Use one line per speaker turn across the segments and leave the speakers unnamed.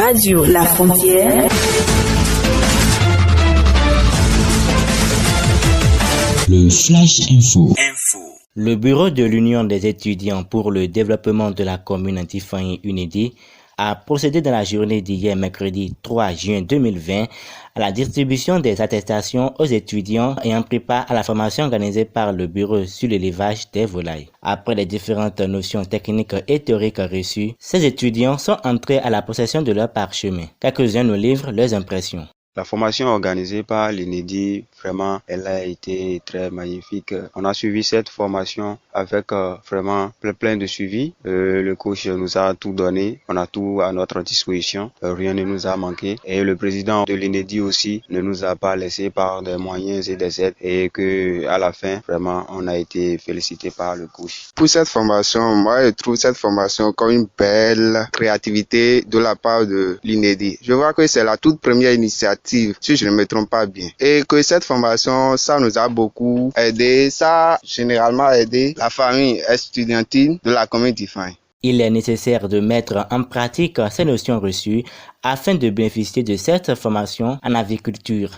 Radio La Frontière.
Le Flash Info.
Le Bureau de l'Union des étudiants pour le développement de la commune Antifanyi UNEDI a procédé dans la journée d'hier, mercredi 3 juin 2020, à la distribution des attestations aux étudiants ayant pris part à la formation organisée par le Bureau sur l'élevage des volailles. Après les différentes notions techniques et théoriques reçues, ces étudiants sont entrés à la possession de leur parchemin. Quelques-uns nous livrent leurs impressions.
La formation organisée par l'UNEDI, vraiment, elle a été très magnifique. On a suivi cette formation avec vraiment plein de suivi. Le coach nous a tout donné, on a tout à notre disposition, rien ne nous a manqué. Et le président de l'UNEDI aussi ne nous a pas laissé par des moyens et des aides. Et que à la fin, vraiment, on a été félicité par le coach.
Pour cette formation, moi, je trouve cette formation comme une belle créativité de la part de l'UNEDI. Je vois que c'est la toute première initiative, si je ne me trompe pas bien. Et que cette formation, ça nous a beaucoup aidé, ça a généralement aidé la famille estudiantine de la commune d'Antifanyi.
Il est nécessaire de mettre en pratique ces notions reçues afin de bénéficier de cette formation en aviculture.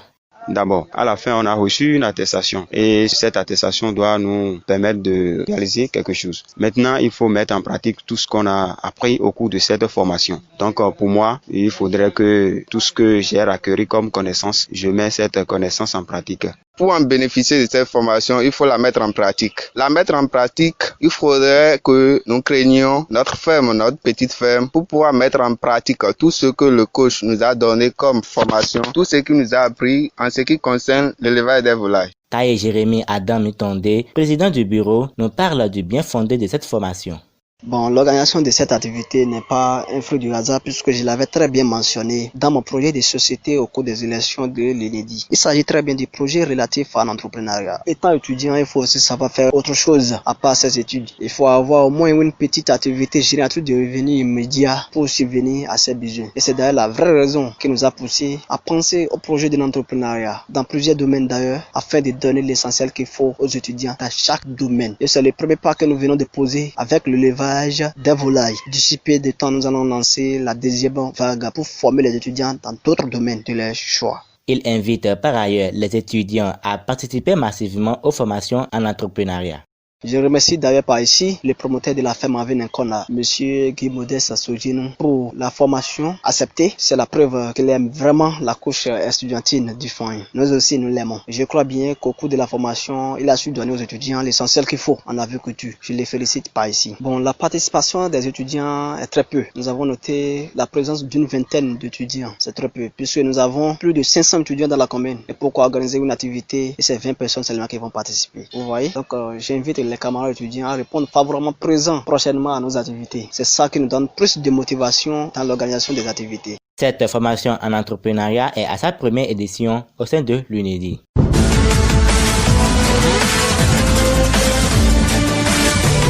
D'abord, à la fin, on a reçu une attestation et cette attestation doit nous permettre de réaliser quelque chose. Maintenant, il faut mettre en pratique tout ce qu'on a appris au cours de cette formation. Donc, pour moi, il faudrait que tout ce que j'ai acquis comme connaissance, je mets cette connaissance en pratique.
Pour en bénéficier de cette formation, il faut la mettre en pratique. La mettre en pratique, il faudrait que nous créions notre ferme, notre petite ferme, pour pouvoir mettre en pratique tout ce que le coach nous a donné comme formation, tout ce qu'il nous a appris en ce qui concerne l'élevage des volailles.
Taïe Jérémy Adam Mitondé, président du bureau, nous parle du bien fondé de cette formation.
Bon, l'organisation de cette activité n'est pas un fruit du hasard puisque je l'avais très bien mentionné dans mon projet de société au cours des élections de l'UNEDI. Il s'agit très bien du projet relatif à l'entrepreneuriat. Étant étudiant, il faut aussi savoir faire autre chose à part ses études. Il faut avoir au moins une petite activité génératrice de revenus immédiats pour subvenir à ses besoins. Et c'est d'ailleurs la vraie raison qui nous a poussé à penser au projet de l'entrepreneuriat dans plusieurs domaines d'ailleurs afin de donner l'essentiel qu'il faut aux étudiants dans chaque domaine. Et c'est le premier pas que nous venons de poser avec le levage des volailles. D'ici peu de temps, nous allons lancer la deuxième vague pour former les étudiants dans d'autres domaines de leur choix.
Il invite par ailleurs les étudiants à participer massivement aux formations en entrepreneuriat.
Je remercie d'ailleurs par ici le promoteur de la ferme Avin Nkona, Monsieur Guy Modeste Sojino, pour la formation acceptée. C'est la preuve qu'il aime vraiment la couche estudiantine du Fanyi. Nous aussi, nous l'aimons. Je crois bien qu'au cours de la formation, il a su donner aux étudiants l'essentiel qu'il faut en aviculture. Je les félicite par ici. Bon, la participation des étudiants est très peu. Nous avons noté la présence d'une vingtaine d'étudiants. C'est très peu, puisque nous avons plus de 500 étudiants dans la commune. Et pourquoi organiser une activité et c'est 20 personnes seulement qui vont participer? Vous voyez? Donc, j'invite les camarades étudiants à répondre favorablement présents prochainement à nos activités. C'est ça qui nous donne plus de motivation dans l'organisation des activités.
Cette formation en entrepreneuriat est à sa première édition au sein de l'UNEDI.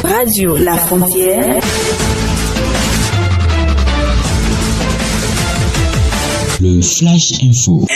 Radio La Frontière.
Le Flash Info.